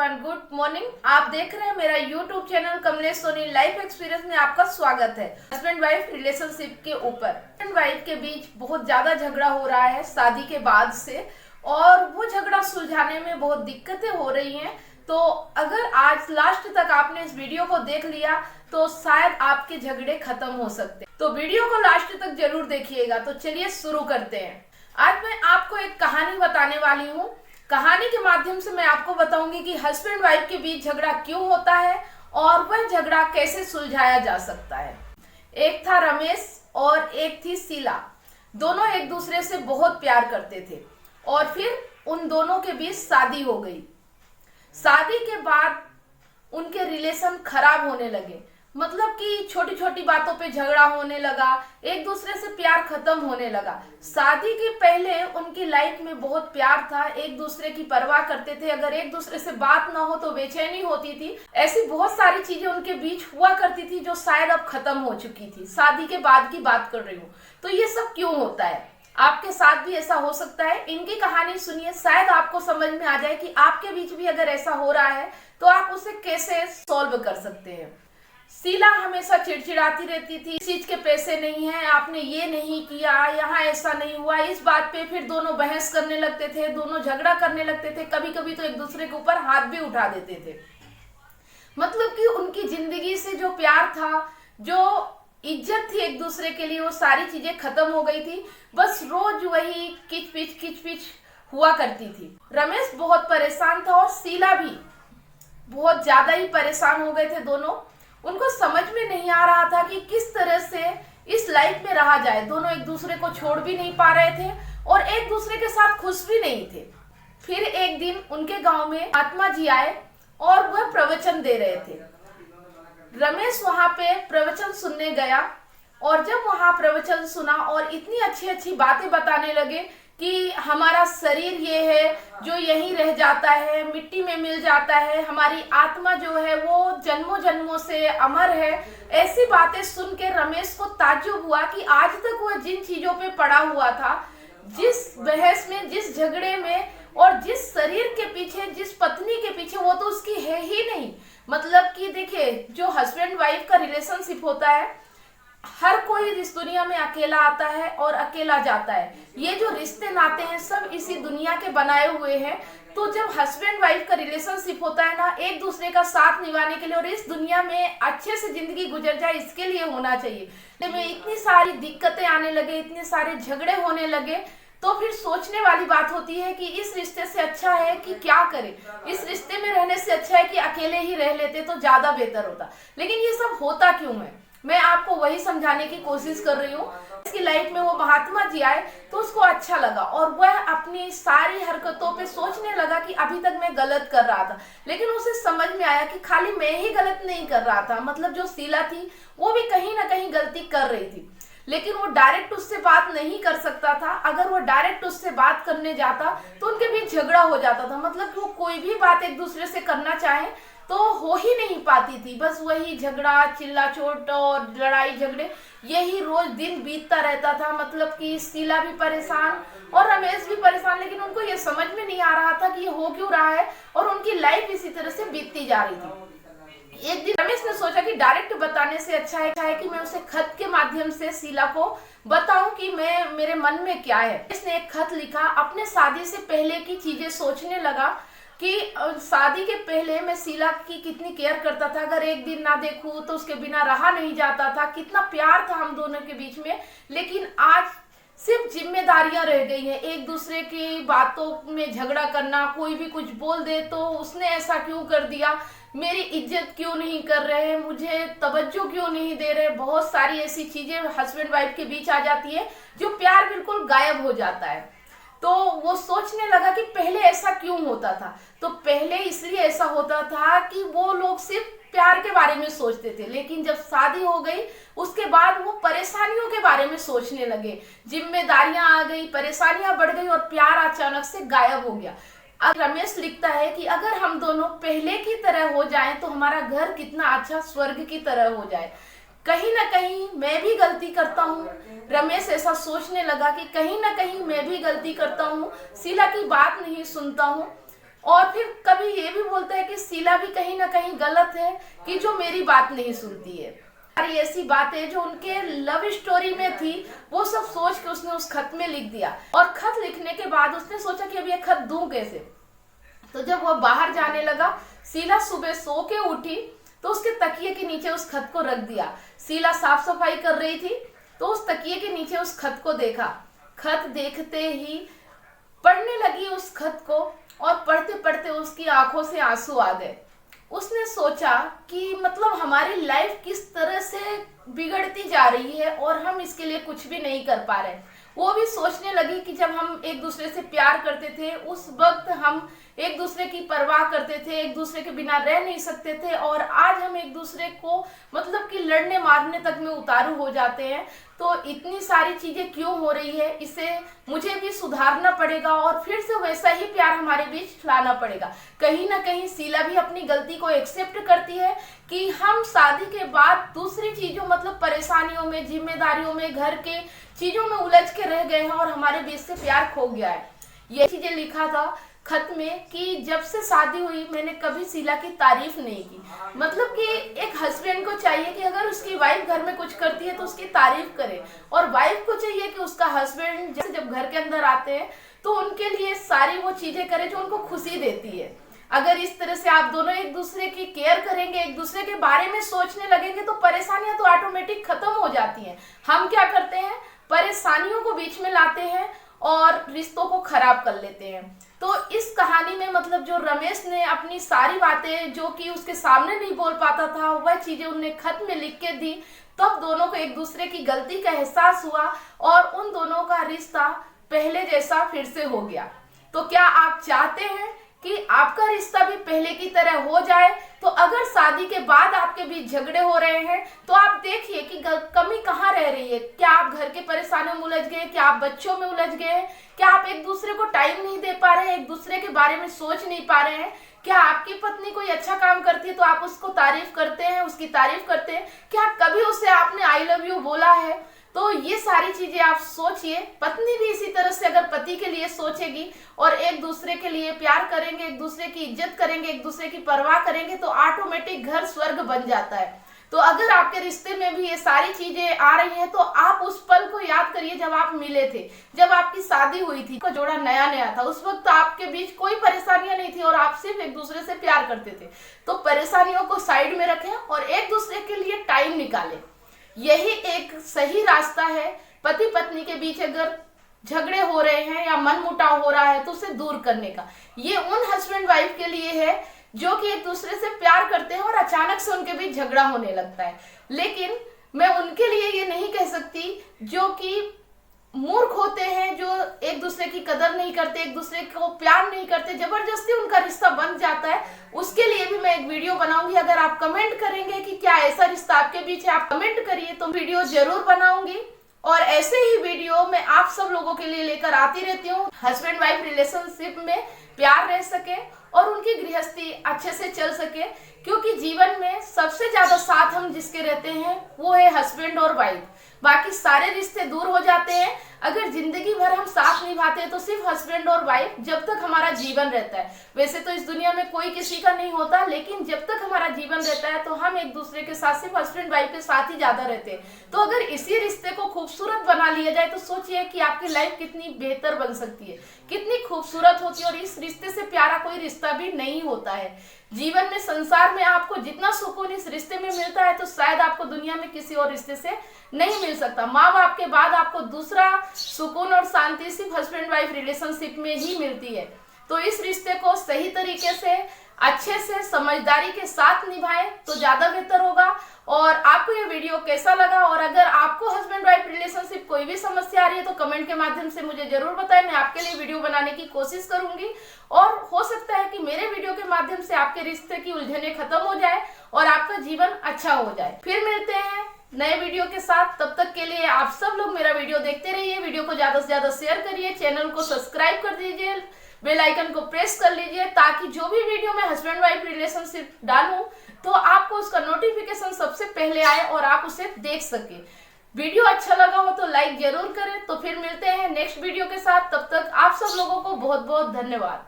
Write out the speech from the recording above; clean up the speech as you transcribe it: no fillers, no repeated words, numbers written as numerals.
Everyone, good morning. आप देख रहे हैं मेरा YouTube channel Kamlesh Soni life experience में आपका स्वागत है। हस्बैंड वाइफ रिलेशनशिप के ऊपर हस्बैंड वाइफ के बीच बहुत ज्यादा झगड़ा हो रहा है शादी के बाद से, और वो झगड़ा सुलझाने में बहुत दिक्कतें हो रही हैं। तो अगर आज लास्ट तक आपने इस वीडियो को देख लिया तो शायद आपके झगड़े खत्म हो सकते हैं। तो वीडियो को लास्ट तक जरूर देखिएगा। तो चलिए शुरू करते हैं। आज मैं आपको एक कहानी बताने वाली हूँ। कहानी के माध्यम से मैं आपको बताऊंगी कि हस्बैंड वाइफ के बीच झगड़ा क्यों होता है और वह झगड़ा कैसे सुलझाया जा सकता है। एक था रमेश और एक थी शीला। दोनों एक दूसरे से बहुत प्यार करते थे और फिर उन दोनों के बीच शादी हो गई। शादी के बाद उनके रिलेशन खराब होने लगे, मतलब कि छोटी छोटी बातों पे झगड़ा होने लगा, एक दूसरे से प्यार खत्म होने लगा। शादी के पहले उनकी लाइफ में बहुत प्यार था, एक दूसरे की परवाह करते थे, अगर एक दूसरे से बात ना हो तो बेचैनी होती थी। ऐसी बहुत सारी चीजें उनके बीच हुआ करती थी जो शायद अब खत्म हो चुकी थी। शादी के बाद की बात कर रही हूँ। तो ये सब क्यों होता है, आपके साथ भी ऐसा हो सकता है। इनकी कहानी सुनिए, शायद आपको समझ में आ जाए कि आपके बीच भी अगर ऐसा हो रहा है तो आप उसे कैसे सॉल्व कर सकते हैं। शीला हमेशा चिड़चिड़ाती रहती थी, इस चीज के पैसे नहीं है, आपने ये नहीं किया, यहाँ ऐसा नहीं हुआ। इस बात पे फिर दोनों बहस करने लगते थे, दोनों झगड़ा करने लगते थे, कभी कभी तो एक दूसरे के ऊपर हाथ भी उठा देते थे। मतलब कि उनकी जिंदगी से जो प्यार था, जो इज्जत थी एक दूसरे के लिए, वो सारी चीजें खत्म हो गई थी। बस रोज वही किचपिच हुआ करती थी। रमेश बहुत परेशान था और शीला भी बहुत ज्यादा ही परेशान हो गए थे दोनों। उनको समझ में नहीं आ रहा था कि किस तरह से इस लाइफ में रहा जाए। दोनों एक दूसरे को छोड़ भी नहीं पा रहे थे और एक दूसरे के साथ खुश भी नहीं थे। फिर एक दिन उनके गांव में महात्मा जी आए और वह प्रवचन दे रहे थे। रमेश वहां पे प्रवचन सुनने गया और जब वहां प्रवचन सुना और इतनी अच्छी अच्छी बातें बताने लगे कि हमारा शरीर ये है जो यहीं रह जाता है, मिट्टी में मिल जाता है, हमारी आत्मा जो है वो जन्मों जन्मों से अमर है। ऐसी बातें सुन के रमेश को ताज्जुब हुआ कि आज तक वह जिन चीजों पे पड़ा हुआ था, जिस बहस में, जिस झगड़े में और जिस शरीर के पीछे, जिस पत्नी के पीछे, वो तो उसकी है ही नहीं। मतलब कि देखिए, जो हस्बैंड वाइफ का रिलेशनशिप होता है, हर कोई इस दुनिया में अकेला आता है और अकेला जाता है। ये जो रिश्ते नाते हैं सब इसी दुनिया के बनाए हुए हैं। तो जब हस्बैंड वाइफ का रिलेशनशिप होता है ना, एक दूसरे का साथ निभाने के लिए और इस दुनिया में अच्छे से जिंदगी गुजर जाए, इसके लिए होना चाहिए। में इतनी सारी दिक्कतें आने लगे, इतने सारे झगड़े होने लगे, तो फिर सोचने वाली बात होती है कि इस रिश्ते से अच्छा है कि क्या करें। इस रिश्ते में रहने से अच्छा है कि अकेले ही रह लेते तो ज्यादा बेहतर होता। लेकिन ये सब होता क्यों है, मैं आपको वही समझाने की कोशिश कर रही हूँ। इसकी लाइफ में वो महात्मा जी आए तो उसको अच्छा लगा और वह अपनी सारी हरकतों पे सोचने लगा कि अभी तक मैं गलत कर रहा था। लेकिन उसे समझ में आया कि खाली मैं ही गलत नहीं कर रहा था, मतलब जो शीला थी वो भी कहीं ना कहीं गलती कर रही थी। लेकिन वो डायरेक्ट उससे बात नहीं कर सकता था। अगर वो डायरेक्ट उससे बात करने जाता तो उनके बीच झगड़ा हो जाता था। मतलब वो कोई भी बात एक दूसरे से करना चाहे तो हो ही नहीं पाती थी। बस वही झगड़ा, चिल्ला चोट और लड़ाई झगड़े, यही रोज दिन बीतता रहता था। मतलब कि शीला भी परेशान और रमेश भी परेशान, लेकिन उनको ये समझ में नहीं आ रहा था कि ये हो क्यों रहा है और उनकी लाइफ इसी तरह से बीतती जा रही थी। एक दिन रमेश ने सोचा कि डायरेक्ट बताने से अच्छा है कि मैं उसे खत के माध्यम से शीला को बताऊं कि मेरे मन में क्या है। इसने एक खत लिखा, अपने शादी से पहले की चीजें सोचने लगा कि शादी के पहले मैं शीला की कितनी केयर करता था, अगर एक दिन ना देखूं तो उसके बिना रहा नहीं जाता था, कितना प्यार था हम दोनों के बीच में। लेकिन आज सिर्फ जिम्मेदारियां रह गई हैं, एक दूसरे की बातों में झगड़ा करना, कोई भी कुछ बोल दे तो उसने ऐसा क्यों कर दिया, मेरी इज्जत क्यों नहीं कर रहे, मुझे तवज्जो क्यों नहीं दे रहे। बहुत सारी ऐसी चीजें हस्बैंड वाइफ के बीच आ जाती है जो प्यार बिल्कुल गायब हो जाता है। तो वो सोचने लगा कि पहले ऐसा क्यों होता था। तो पहले इसलिए ऐसा होता था कि वो लोग सिर्फ प्यार के बारे में सोचते थे, लेकिन जब शादी हो गई उसके बाद वो परेशानियों के बारे में सोचने लगे, जिम्मेदारियां आ गई, परेशानियां बढ़ गई और प्यार अचानक से गायब हो गया। अब रमेश लिखता है कि अगर हम दोनों पहले की तरह हो जाएं तो हमारा घर कितना अच्छा स्वर्ग की तरह हो जाए। कहीं ना कहीं मैं भी गलती करता हूँ। रमेश ऐसा सोचने लगा कि कहीं ना कहीं मैं भी गलती करता हूँ, शीला की बात नहीं सुनता हूँ। और फिर कभी ये भी बोलता है कि शीला भी कहीं ना कहीं गलत है कि जो मेरी बात नहीं सुनती है। सारी ऐसी बातें जो उनके लव स्टोरी में थी वो सब सोच के उसने उस खत में लिख दिया। और खत लिखने के बाद उसने सोचा कि अब ये खत दूं कैसे। तो जब वो बाहर जाने लगा, शीला सुबह सो के उठी तो उसके तकिए के नीचे उस खत को रख दिया। शीला साफ सफाई कर रही थी तो उस तकिए के नीचे उस खत को देखा। खत देखते ही पढ़ने लगी उस खत को और पढ़ते पढ़ते उसकी आंखों से आंसू आ गए। उसने सोचा कि मतलब हमारी लाइफ किस तरह से बिगड़ती जा रही है और हम इसके लिए कुछ भी नहीं कर पा रहे। वो भी सोचने लगी कि जब हम एक दूसरे से प्यार करते थे उस वक्त हम एक दूसरे की परवाह करते थे, एक दूसरे के बिना रह नहीं सकते थे, और आज हम एक दूसरे को मतलब कि लड़ने मारने तक में उतारू हो जाते हैं। तो इतनी सारी चीजें क्यों हो रही है, इसे मुझे भी सुधारना पड़ेगा और फिर से वैसा ही प्यार हमारे बीच लाना पड़ेगा। कहीं ना कहीं शीला भी अपनी गलती को एक्सेप्ट करती है कि हम शादी के बाद दूसरी चीजों मतलब परेशानियों में, जिम्मेदारियों में, घर के चीजों में उलझ के रह गए हैं और हमारे बीच से प्यार खो गया है। ये चीजें लिखा था खत में कि जब से शादी हुई मैंने कभी शीला की तारीफ नहीं की। मतलब कि एक हस्बैंड को चाहिए कि अगर उसकी वाइफ घर में कुछ करती है तो उसकी तारीफ करे, और वाइफ को चाहिए कि उसका हस्बैंड जैसे जब घर के अंदर आते हैं तो उनके लिए सारी वो चीजें करे जो उनको खुशी देती है। अगर इस तरह से आप दोनों एक दूसरे की केयर करेंगे, एक दूसरे के बारे में सोचने लगेंगे तो परेशानियां तो ऑटोमेटिक खत्म हो जाती हैं। हम क्या करते हैं, परेशानियों को बीच में लाते हैं और रिश्तों को खराब कर लेते हैं। तो इस कहानी में मतलब जो रमेश ने अपनी सारी बातें जो कि उसके सामने नहीं बोल पाता था वह चीजें उन्हें खत में लिख के दी, तब दोनों को एक दूसरे की गलती का एहसास हुआ और उन दोनों का रिश्ता पहले जैसा फिर से हो गया। तो क्या आप चाहते हैं कि आपका रिश्ता भी पहले की तरह हो जाए? तो अगर शादी के बाद आपके बीच झगड़े हो रहे हैं तो आप देखिए कि कमी कहाँ रह रही है। क्या आप घर के परेशानियों में उलझ गए, क्या आप बच्चों में उलझ गए, क्या आप एक दूसरे को टाइम नहीं दे पा रहे हैं, एक दूसरे के बारे में सोच नहीं पा रहे हैं? क्या आपकी पत्नी कोई अच्छा काम करती है तो आप उसको तारीफ करते हैं, उसकी तारीफ करते हैं? क्या कभी उसे आपने आई लव यू बोला है? तो ये सारी चीजें आप सोचिए। पत्नी भी इसी तरह से अगर पति के लिए सोचेगी और एक दूसरे के लिए प्यार करेंगे, एक दूसरे की इज्जत करेंगे, एक दूसरे की परवाह करेंगे तो ऑटोमेटिक घर स्वर्ग बन जाता है। तो अगर आपके रिश्ते में भी ये सारी चीजें आ रही हैं तो आप उस पल को याद करिए जब आप मिले थे, जब आपकी शादी हुई थी, को जोड़ा नया नया था। उस वक्त आपके बीच कोई परेशानियां नहीं थी और आप सिर्फ एक दूसरे से प्यार करते थे। तो परेशानियों को साइड में रखें और एक दूसरे के लिए टाइम निकालें। यही एक सही रास्ता है। पति पत्नी के बीच अगर झगड़े हो रहे हैं या मनमुटाव हो रहा है तो उसे दूर करने का। ये उन हस्बैंड वाइफ के लिए है जो कि एक दूसरे से प्यार करते हैं और अचानक से उनके बीच झगड़ा होने लगता है। लेकिन मैं उनके लिए ये नहीं कह सकती जो कि मूर्ख होते हैं, जो एक दूसरे की कदर नहीं करते, एक दूसरे को प्यार नहीं करते, जबरदस्ती उनका रिश्ता बन जाता है। उसके लिए भी मैं एक वीडियो बनाऊंगी। अगर आप कमेंट करेंगे कि क्या ऐसा रिश्ता आपके बीच है, आप कमेंट करिए तो वीडियो जरूर बनाऊंगी। और ऐसे ही वीडियो मैं आप सब लोगों के लिए लेकर आती रहती हूँ। हस्बैंड वाइफ रिलेशनशिप में प्यार रह सके और उनकी गृहस्थी अच्छे से चल सके, क्योंकि जीवन में सबसे ज्यादा साथ हम जिसके रहते हैं वो है हस्बैंड और वाइफ। बाकी सारे रिश्ते दूर हो जाते हैं। अगर जिंदगी भर हम साथ निभाते हैं तो सिर्फ हस्बैंड और वाइफ जब तक हमारा जीवन रहता है। वैसे तो इस दुनिया में कोई किसी का नहीं होता, लेकिन जब तक हमारा जीवन रहता है तो हम एक दूसरे के साथ सिर्फ हस्बैंड वाइफ के साथ ही ज्यादा रहते हैं। तो अगर इसी रिश्ते को खूबसूरत बना लिया जाए तो सोचिए कि आपकी लाइफ कितनी बेहतर बन सकती है, कितनी खूबसूरत होती है। और इस रिश्ते से प्यारा कोई रिश्ता भी नहीं होता है। जीवन में, संसार में आपको जितना सुकून इस रिश्ते में मिलता है तो शायद आपको दुनिया में किसी और रिश्ते से नहीं मिल सकता। माँ बाप के बाद आपको दूसरा सुकून और शांति सिर्फ हस्बैंड वाइफ रिलेशनशिप में ही मिलती है। तो इस रिश्ते को सही तरीके से, अच्छे से, समझदारी के साथ निभाएं तो ज्यादा बेहतर होगा। और आपको ये वीडियो कैसा लगा, और अगर आपको हस्बैंड वाइफ रिलेशनशिप कोई भी समस्या आ रही है तो कमेंट के माध्यम से मुझे जरूर बताएं। मैं आपके लिए वीडियो बनाने की कोशिश करूंगी और हो सकता है कि मेरे वीडियो के माध्यम से आपके रिश्ते की उलझनें खत्म हो जाए और आपका जीवन अच्छा हो जाए। फिर मिलते हैं नए वीडियो के साथ। तब तक के लिए आप सब लोग मेरा वीडियो देखते रहिए। वीडियो को ज्यादा से ज्यादा शेयर करिए, चैनल को सब्सक्राइब कर दीजिए, बेल आइकन को प्रेस कर लीजिए, ताकि जो भी वीडियो मैं हस्बैंड वाइफ रिलेशनशिप डालूं तो आपको उसका नोटिफिकेशन सबसे पहले आए और आप उसे देख सके। वीडियो अच्छा लगा हो तो लाइक जरूर करें। तो फिर मिलते हैं नेक्स्ट वीडियो के साथ। तब तक आप सब लोगों को बहुत बहुत धन्यवाद।